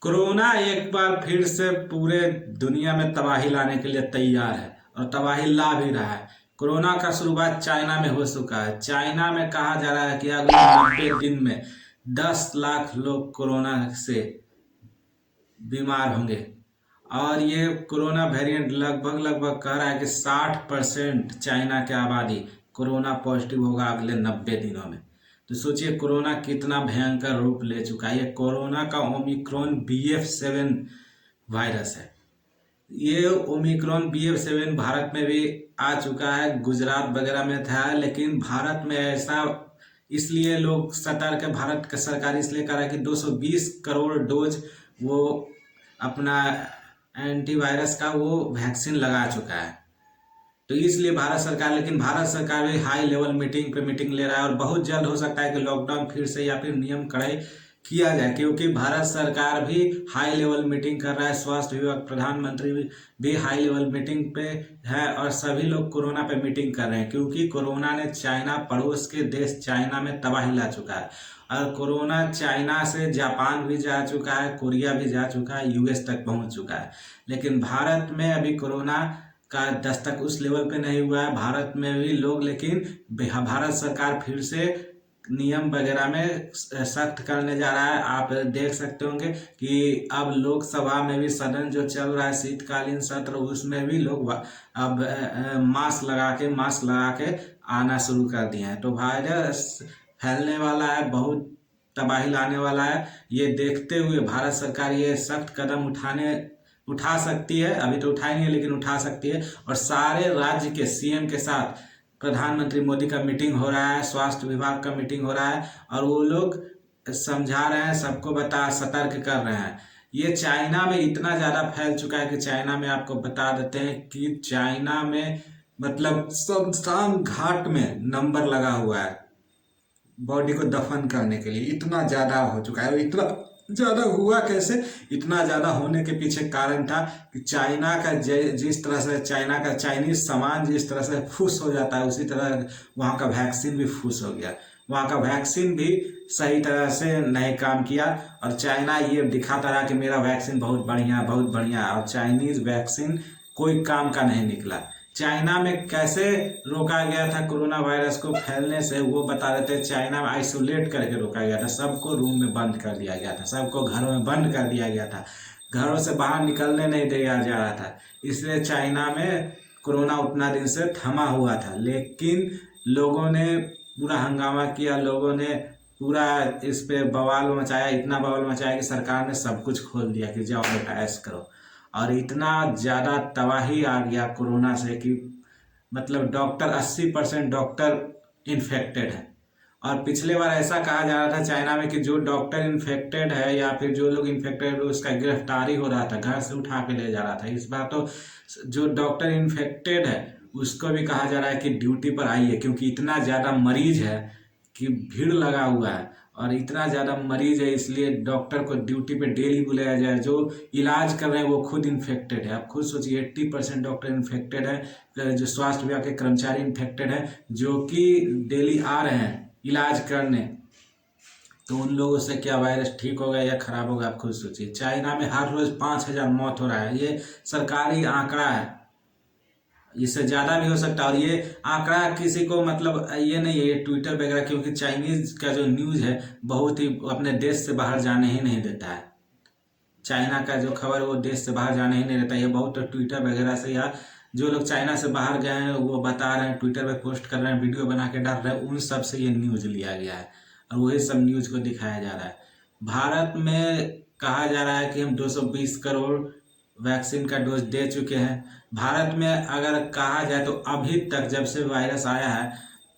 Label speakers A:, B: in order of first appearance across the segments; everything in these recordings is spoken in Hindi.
A: कोरोना एक बार फिर से पूरे दुनिया में तबाही लाने के लिए तैयार है और तबाही ला भी रहा है। कोरोना का शुरुआत चाइना में हो चुका है। चाइना में कहा जा रहा है कि अगले 90 दिन में 10 लाख लोग कोरोना से बीमार होंगे। और ये कोरोना वेरिएंट लगभग लगभग कह रहा है कि 60% चाइना की आबादी कोरोना पॉजिटिव होगा अगले 90 दिनों में। तो सोचिए कोरोना कितना भयंकर रूप ले चुका है। ये कोरोना का ओमिक्रॉन BF7 वायरस है। ये ओमिक्रॉन BF7 भारत में भी आ चुका है, गुजरात वगैरह में था, लेकिन भारत में ऐसा इसलिए लोग सतर्क है। भारत का सरकार इसलिए कर रहा है कि 220 करोड़ डोज वो अपना एंटीवायरस का वो वैक्सीन लगा चुका है। तो इसलिए भारत सरकार भी हाई लेवल मीटिंग ले रहा है और बहुत जल्द हो सकता है कि लॉकडाउन फिर से या फिर नियम कड़ाई किया जाए, क्योंकि भारत सरकार भी हाई लेवल मीटिंग कर रहा है। स्वास्थ्य विभाग प्रधानमंत्री भी हाई लेवल मीटिंग पे है और सभी लोग कोरोना पे मीटिंग कर रहे हैं, क्योंकि कोरोना ने चाइना, पड़ोस के देश चाइना में तबाही ला चुका है। और कोरोना चाइना से जापान भी जा चुका है, कोरिया भी जा चुका है, US तक पहुंच चुका है। लेकिन भारत में अभी कोरोना का दस्तक उस लेवल पे नहीं हुआ है। भारत में भी लोग, लेकिन भारत सरकार फिर से नियम वगैरह में सख्त करने जा रहा है। आप देख सकते होंगे कि अब लोकसभा में भी सदन जो चल रहा है शीतकालीन सत्र, उसमें भी लोग अब मास्क लगा के आना शुरू कर दिए हैं। तो वायरस फैलने वाला है, बहुत तबाही लाने वाला है। ये देखते हुए भारत सरकार ये सख्त कदम उठा सकती है। अभी तो उठाई नहीं है, लेकिन उठा सकती है। और सारे राज्य के CM के साथ प्रधानमंत्री मोदी का मीटिंग हो रहा है, स्वास्थ्य विभाग का मीटिंग हो रहा है और वो लोग समझा रहे हैं, सबको सतर्क कर रहे हैं। ये चाइना में इतना ज़्यादा फैल चुका है कि चाइना में आपको बता देते हैं कि चाइना में मतलब शमशान घाट में नंबर लगा हुआ है बॉडी को दफन करने के लिए। इतना ज़्यादा हो चुका है। इतना ज़्यादा हुआ कैसे? इतना ज़्यादा होने के पीछे कारण था कि चाइना का जिस तरह से चाइना का चाइनीज सामान जिस तरह से फुस हो जाता है, उसी तरह वहाँ का वैक्सीन भी फुस हो गया। वहाँ का वैक्सीन भी सही तरह से नहीं काम किया और चाइना ये दिखाता रहा कि मेरा वैक्सीन बहुत बढ़िया, और चाइनीज वैक्सीन कोई काम का नहीं निकला। चाइना में कैसे रोका गया था कोरोना वायरस को फैलने से, वो बता रहे थे। चाइना में आइसोलेट करके रोका गया था, सबको रूम में बंद कर दिया गया था, सबको घरों में बंद कर दिया गया था, घरों से बाहर निकलने नहीं दिया जा रहा था। इसलिए चाइना में कोरोना उतना दिन से थमा हुआ था। लेकिन लोगों ने पूरा हंगामा किया, लोगों ने पूरा इस पे बवाल मचाया, इतना बवाल मचाया कि सरकार ने सब कुछ खोल दिया कि जाओ बेटा ऐश करो। और इतना ज़्यादा तबाही आ गया कोरोना से कि मतलब 80% डॉक्टर इन्फेक्टेड है। और पिछले बार ऐसा कहा जा रहा था चाइना में कि जो डॉक्टर इन्फेक्टेड है या फिर जो लोग इन्फेक्टेड है उसका गिरफ्तारी हो रहा था, घर से उठा के ले जा रहा था। इस बार तो जो डॉक्टर इन्फेक्टेड है उसको भी कहा जा रहा है कि ड्यूटी पर आइए, क्योंकि इतना ज़्यादा मरीज है कि भीड़ लगा हुआ है और इतना ज़्यादा मरीज है, इसलिए डॉक्टर को ड्यूटी पे डेली बुलाया जाए। जो इलाज कर रहे हैं वो खुद इन्फेक्टेड है। आप खुद सोचिए 80% डॉक्टर इन्फेक्टेड है, जो स्वास्थ्य विभाग के कर्मचारी इन्फेक्टेड है, जो कि डेली आ रहे हैं इलाज करने। तो उन लोगों से क्या वायरस ठीक होगा या खराब होगा, आप खुद सोचिए। चाइना में हर रोज 5,000 मौत हो रहा है, ये सरकारी आंकड़ा है, इससे ज़्यादा भी हो सकता है। और ये आंकड़ा किसी को मतलब ये नहीं है, ये ट्विटर वगैरह, क्योंकि चाइनीज़ का जो न्यूज़ है बहुत ही अपने देश से बाहर जाने ही नहीं देता है। चाइना का जो खबर वो देश से बाहर जाने ही नहीं देता। ये बहुत ट्विटर वगैरह से या जो लोग चाइना से बाहर गए हैं वो बता रहे हैं, ट्विटर पे पोस्ट कर रहे हैं, वीडियो बना के डाल रहे हैं, उन सब से ये न्यूज़ लिया गया है और वही सब न्यूज़ को दिखाया जा रहा है। भारत में कहा जा रहा है कि हम 220 करोड़ वैक्सीन का डोज दे चुके हैं। भारत में अगर कहा जाए तो अभी तक जब से वायरस आया है,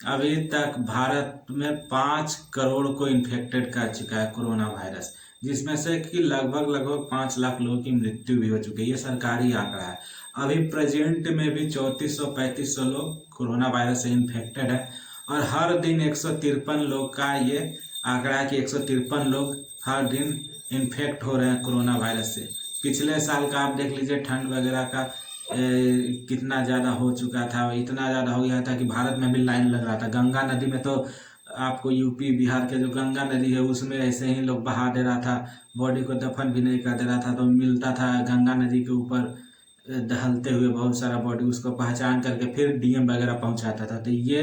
A: अभी तक भारत में 5 करोड़ को इन्फेक्टेड कर चुका है कोरोना वायरस, जिसमें से कि लगभग 5 लाख लोगों की मृत्यु भी हो चुकी है। ये सरकारी आंकड़ा है। अभी प्रेजेंट में भी 3400-3500 लोग कोरोना वायरस से इन्फेक्टेड है और हर दिन 153 लोग का ये आंकड़ा है कि 153 लोग हर दिन इन्फेक्ट हो रहे हैं कोरोना वायरस से। पिछले साल का आप देख लीजिए, ठंड वगैरह का कितना ज़्यादा हो चुका था, इतना ज़्यादा हो गया था कि भारत में भी लाइन लग रहा था। गंगा नदी में तो आपको यूपी बिहार के जो गंगा नदी है उसमें ऐसे ही लोग बहा दे रहा था, बॉडी को दफन भी नहीं कर दे रहा था, तो मिलता था गंगा नदी के ऊपर दहलते हुए बहुत सारा बॉडी, उसको पहचान करके फिर डीएम वगैरह पहुंचाता था। तो ये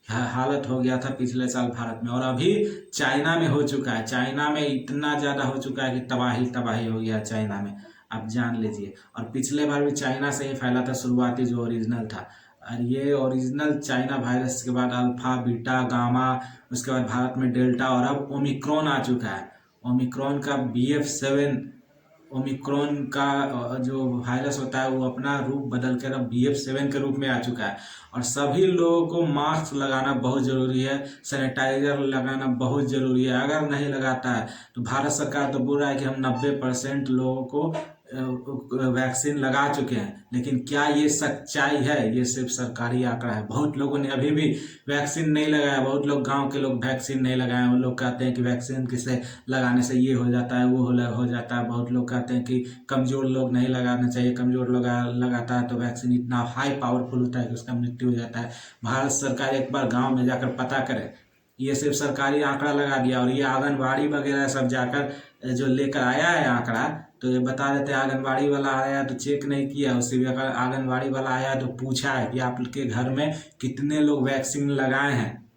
A: हालत हो गया था पिछले साल भारत में। और अभी चाइना में हो चुका है, चाइना में इतना ज़्यादा हो चुका है कि तबाही तबाही हो गया चाइना में, आप जान लीजिए। और पिछले बार भी चाइना से ही फैला था शुरुआती जो ओरिजिनल था, और ये ओरिजिनल चाइना वायरस के बाद अल्फा बीटा गामा, उसके बाद भारत में डेल्टा, और अब ओमिक्रॉन आ चुका है। ओमिक्रॉन का BF7, ओमिक्रॉन का जो वायरस होता है वो अपना रूप बदल कर अब BF7 के रूप में आ चुका है। और सभी लोगों को मास्क लगाना बहुत ज़रूरी है, सैनिटाइजर लगाना बहुत ज़रूरी है। अगर नहीं लगाता है तो भारत सरकार तो बोल रहा है कि हम 90% लोगों को वैक्सीन लगा चुके हैं, लेकिन क्या ये सच्चाई है? ये सिर्फ सरकारी आंकड़ा है। बहुत लोगों ने अभी भी वैक्सीन नहीं लगाया, बहुत लोग गांव के लोग वैक्सीन नहीं लगाए। उन लोग कहते हैं कि वैक्सीन किसे लगाने से ये हो जाता है, वो हो जाता है। बहुत लोग कहते हैं कि कमज़ोर लोग नहीं लगाना चाहिए, कमज़ोर लोग लगाता है तो वैक्सीन इतना हाई पावरफुल होता है कि उसका मृत्यु हो जाता है। भारत सरकार एक बार गाँव में जाकर पता करे, ये सिर्फ सरकारी आंकड़ा लगा दिया। और ये आंगनबाड़ी वगैरह सब जाकर जो लेकर आया है आंकड़ा, तो ये बता देते हैं आंगनबाड़ी वाला आया तो चेक नहीं किया, उससे भी अगर आंगनबाड़ी वाला आया तो पूछा है कि आपके घर में कितने लोग वैक्सीन लगाए हैं,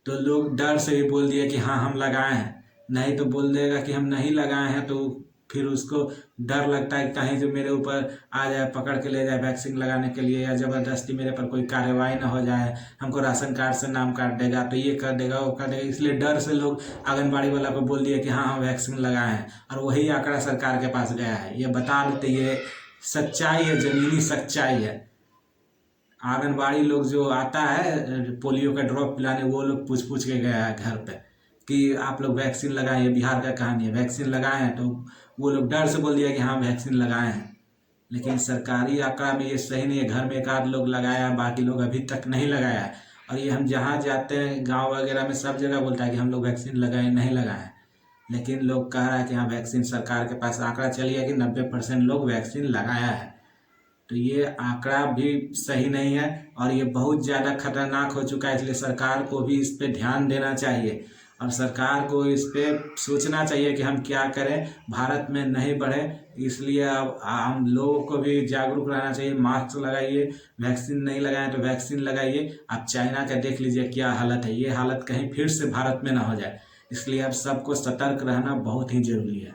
A: तो लोग डर से ही बोल दिए कि हाँ हम लगाए हैं। नहीं तो बोल देगा कि हम नहीं लगाए हैं, तो फिर उसको डर लगता है कि कहीं जो मेरे ऊपर आ जाए, पकड़ के ले जाए वैक्सीन लगाने के लिए, या ज़बरदस्ती मेरे पर कोई कार्रवाई ना हो जाए, हमको राशन कार्ड से नाम काट देगा, तो ये कर देगा वो कर देगा। इसलिए डर से लोग आंगनबाड़ी वाला को बोल दिए कि हाँ हम वैक्सीन लगाए हैं, और वही आंकड़ा सरकार के पास गया है। ये बता देते, ये सच्चाई है, ज़मीनी सच्चाई है। आंगनबाड़ी लोग जो आता है पोलियो का ड्रॉप पिलाने, वो लोग पूछ पूछ के गया है घर पे कि आप लोग वैक्सीन लगाए, ये बिहार का कहानी है, वैक्सीन लगाए हैं, तो वो लोग डर से बोल दिया कि हाँ वैक्सीन लगाए हैं। लेकिन सरकारी आंकड़ा में ये सही नहीं है, घर में एक आध लोग लगाया, बाकी लोग अभी तक नहीं लगाया है। और ये हम जहाँ जाते हैं गाँव वगैरह में सब जगह बोलता है कि हम लोग वैक्सीन लगाए नहीं लगाए, लेकिन लोग कह रहा है कि हाँ वैक्सीन, सरकार के पास आंकड़ा चल गया कि 90% लोग वैक्सीन लगाया है। तो ये आंकड़ा भी सही नहीं है और ये बहुत ज़्यादा खतरनाक हो चुका है। इसलिए सरकार को भी इस पे ध्यान देना चाहिए और सरकार को इस पे सोचना चाहिए कि हम क्या करें, भारत में नहीं बढ़े। इसलिए अब हम लोगों को भी जागरूक रहना चाहिए। मास्क लगाइए, वैक्सीन नहीं लगाएं तो वैक्सीन लगाइए। आप चाइना का देख लीजिए क्या हालत है, ये हालत कहीं फिर से भारत में ना हो जाए, इसलिए अब सबको सतर्क रहना बहुत ही जरूरी है।